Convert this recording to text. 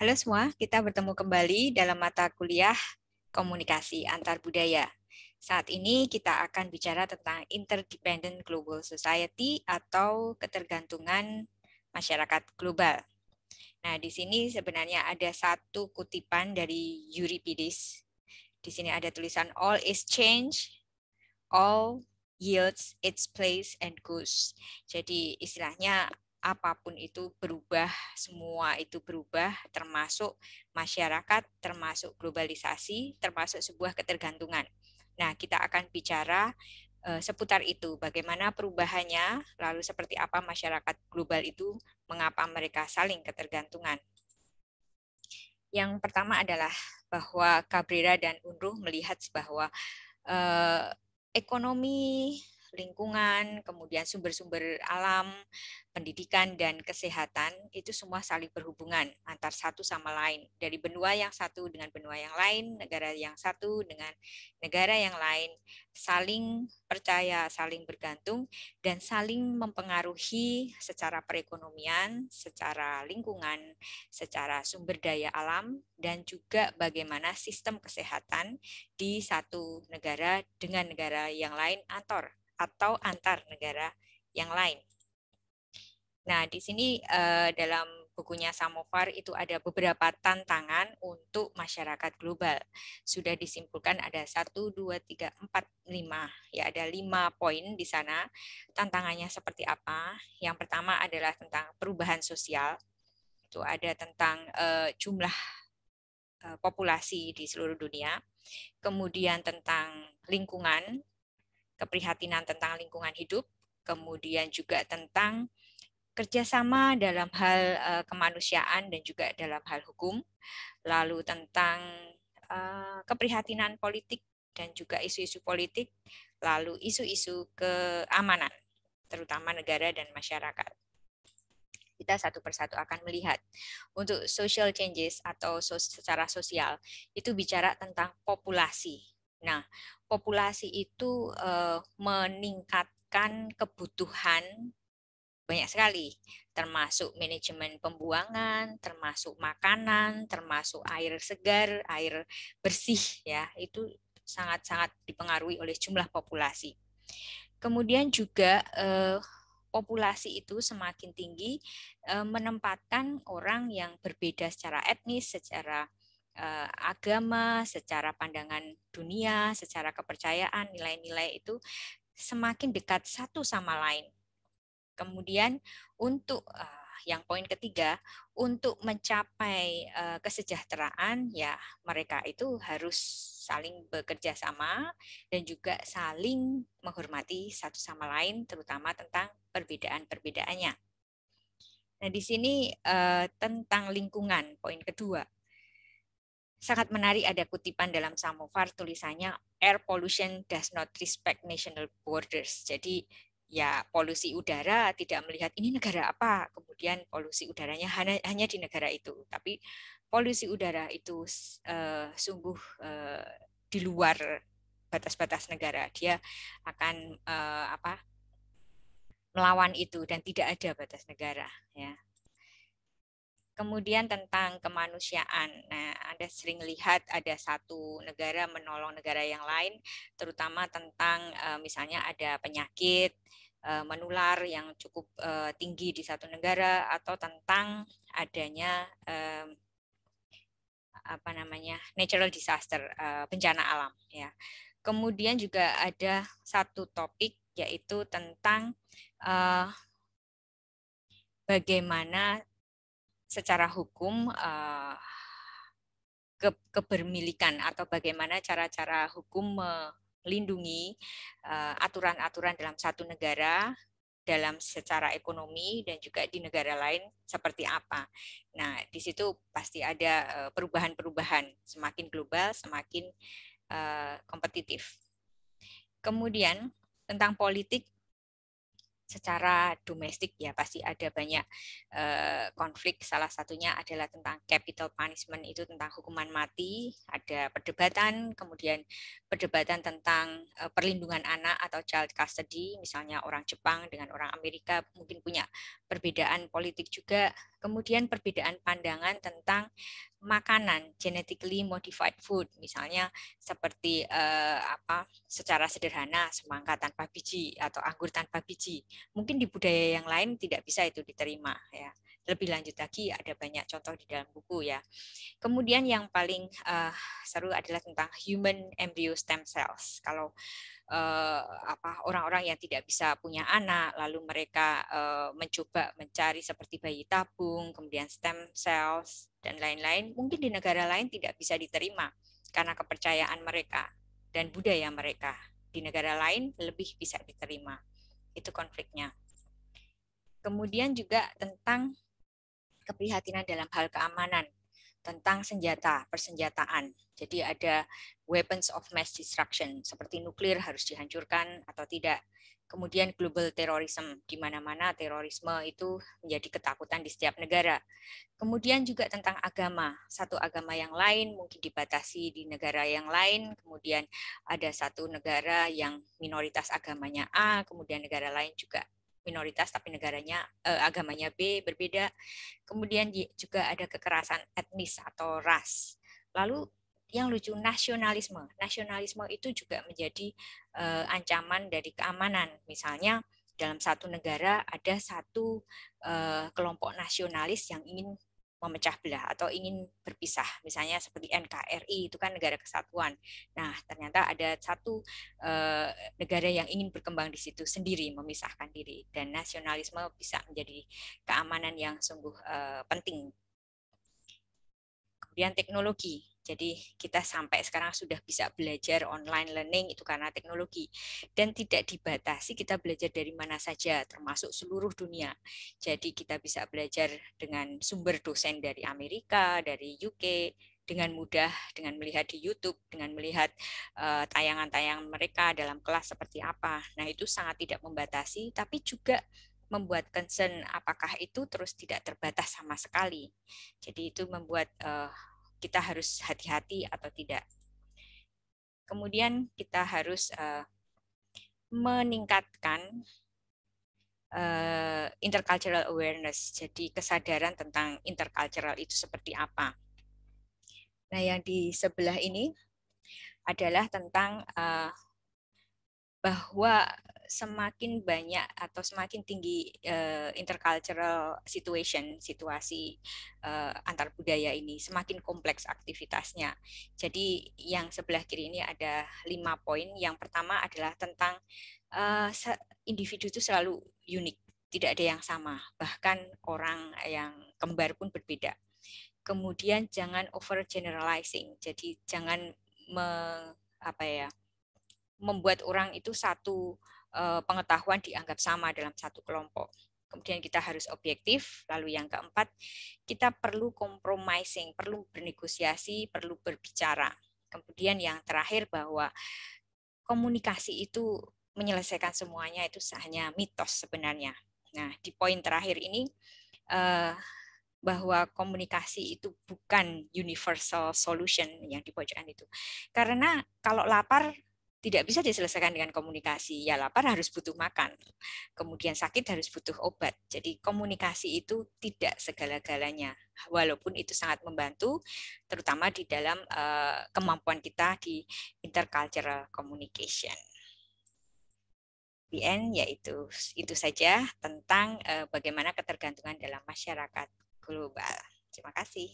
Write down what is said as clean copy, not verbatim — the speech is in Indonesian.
Halo semua, kita bertemu kembali dalam mata kuliah Komunikasi Antar Budaya. Saat ini kita akan bicara tentang Interdependent Global Society atau ketergantungan masyarakat global. Nah, di sini sebenarnya ada satu kutipan dari Euripides. Di sini ada tulisan all is change, all yields its place and goes. Jadi istilahnya apapun itu berubah, semua itu berubah, termasuk masyarakat, termasuk globalisasi, termasuk sebuah ketergantungan. Nah, kita akan bicara seputar itu, bagaimana perubahannya, lalu seperti apa masyarakat global itu, mengapa mereka saling ketergantungan. Yang pertama adalah bahwa Cabrera dan Unruh melihat bahwa eh, ekonomi, lingkungan, kemudian sumber-sumber alam, pendidikan, dan kesehatan itu semua saling berhubungan antar satu sama lain. Dari benua yang satu dengan benua yang lain, negara yang satu dengan negara yang lain, saling percaya, saling bergantung, dan saling mempengaruhi secara perekonomian, secara lingkungan, secara sumber daya alam, dan juga bagaimana sistem kesehatan di satu negara dengan negara yang lain atau antar negara yang lain. Nah, di sini dalam bukunya Samovar itu ada beberapa tantangan untuk masyarakat global. Sudah disimpulkan ada 1, 2, 3, 4, 5. Ya, ada 5 poin di sana. Tantangannya seperti apa? Yang pertama adalah tentang perubahan sosial. Itu ada tentang jumlah populasi di seluruh dunia. Kemudian tentang lingkungan, keprihatinan tentang lingkungan hidup, kemudian juga tentang kerjasama dalam hal kemanusiaan dan juga dalam hal hukum, lalu tentang keprihatinan politik dan juga isu-isu politik, lalu isu-isu keamanan, terutama negara dan masyarakat. Kita satu persatu akan melihat. Untuk social changes atau secara sosial, itu bicara tentang populasi. Nah, populasi itu meningkatkan kebutuhan banyak sekali, termasuk manajemen pembuangan, termasuk makanan, termasuk air segar, air bersih, ya, itu sangat-sangat dipengaruhi oleh jumlah populasi. Kemudian juga populasi itu semakin tinggi menempatkan orang yang berbeda secara etnis, secara agama, secara pandangan dunia, secara kepercayaan, nilai-nilai itu semakin dekat satu sama lain. Kemudian untuk yang poin ketiga, untuk mencapai kesejahteraan, ya mereka itu harus saling bekerja sama dan juga saling menghormati satu sama lain, terutama tentang perbedaan-perbedaannya. Nah, di sini tentang lingkungan, poin kedua. Sangat menarik ada kutipan dalam Samovar tulisannya air pollution does not respect national borders. Jadi ya polusi udara tidak melihat ini negara apa, kemudian polusi udaranya hanya di negara itu. Tapi polusi udara itu sungguh di luar batas-batas negara. Dia akan melawan itu dan tidak ada batas negara, ya. Kemudian tentang kemanusiaan. Nah, Anda sering lihat ada satu negara menolong negara yang lain, terutama tentang misalnya ada penyakit menular yang cukup tinggi di satu negara atau tentang adanya natural disaster, bencana alam, ya. Kemudian juga ada satu topik yaitu tentang bagaimana secara hukum kebermilikan atau bagaimana cara-cara hukum melindungi aturan-aturan dalam satu negara dalam secara ekonomi dan juga di negara lain seperti apa. Nah, di situ pasti ada perubahan-perubahan, semakin global, semakin kompetitif. Kemudian tentang politik, secara domestik ya pasti ada banyak konflik. Salah satunya adalah tentang capital punishment, itu tentang hukuman mati. Ada perdebatan, kemudian perdebatan tentang perlindungan anak atau child custody, misalnya orang Jepang dengan orang Amerika mungkin punya perbedaan politik juga. Kemudian perbedaan pandangan tentang makanan genetically modified food, misalnya seperti secara sederhana semangka tanpa biji atau anggur tanpa biji. Mungkin di budaya yang lain tidak bisa itu diterima ya. Lebih lanjut lagi ada banyak contoh di dalam buku ya. Kemudian yang paling seru adalah tentang human embryo stem cells. Kalau orang-orang yang tidak bisa punya anak, lalu mereka mencoba mencari seperti bayi tabung, kemudian stem cells dan lain-lain, mungkin di negara lain tidak bisa diterima karena kepercayaan mereka dan budaya mereka. Di negara lain lebih bisa diterima. Itu konfliknya. Kemudian juga tentang keprihatinan dalam hal keamanan, tentang senjata, persenjataan. Jadi ada weapons of mass destruction, seperti nuklir harus dihancurkan atau tidak. Kemudian global terrorism, di mana-mana terorisme itu menjadi ketakutan di setiap negara. Kemudian juga tentang agama, satu agama yang lain mungkin dibatasi di negara yang lain, kemudian ada satu negara yang minoritas agamanya A, kemudian negara lain juga minoritas tapi agamanya B, berbeda. Kemudian juga ada kekerasan etnis atau ras. Lalu yang lucu, nasionalisme. Nasionalisme itu juga menjadi ancaman dari keamanan. Misalnya dalam satu negara ada satu kelompok nasionalis yang ingin memecah belah atau ingin berpisah, misalnya seperti NKRI, itu kan negara kesatuan. Nah, ternyata ada satu negara yang ingin berkembang di situ sendiri, memisahkan diri, dan nasionalisme bisa menjadi keamanan yang sungguh penting. Kemudian teknologi. Jadi kita sampai sekarang sudah bisa belajar online learning itu karena teknologi. Dan tidak dibatasi kita belajar dari mana saja, termasuk seluruh dunia. Jadi kita bisa belajar dengan sumber dosen dari Amerika, dari UK, dengan mudah, dengan melihat di YouTube, dengan melihat tayangan-tayangan mereka dalam kelas seperti apa. Nah, itu sangat tidak membatasi, tapi juga membuat concern apakah itu terus tidak terbatas sama sekali. Jadi itu membuat kita harus hati-hati atau tidak. Kemudian kita harus meningkatkan intercultural awareness, jadi kesadaran tentang intercultural itu seperti apa. Nah, yang di sebelah ini adalah tentang bahwa semakin banyak atau semakin tinggi intercultural situasi antar budaya ini, semakin kompleks aktivitasnya. Jadi yang sebelah kiri ini ada 5 poin. Yang pertama adalah tentang individu itu selalu unik, tidak ada yang sama, bahkan orang yang kembar pun berbeda. Kemudian jangan over generalizing, jadi jangan membuat orang itu satu pengetahuan dianggap sama dalam satu kelompok. Kemudian kita harus objektif. Lalu yang keempat, kita perlu compromising, perlu bernegosiasi, perlu berbicara. Kemudian yang terakhir bahwa komunikasi itu menyelesaikan semuanya itu hanya mitos sebenarnya. Nah, di poin terakhir ini bahwa komunikasi itu bukan universal solution yang di pojokan itu. Karena kalau lapar tidak bisa diselesaikan dengan komunikasi. Ya lapar harus butuh makan. Kemudian sakit harus butuh obat. Jadi komunikasi itu tidak segala-galanya. Walaupun itu sangat membantu, terutama di dalam kemampuan kita di intercultural communication. The end, yaitu itu saja tentang bagaimana ketergantungan dalam masyarakat global. Terima kasih.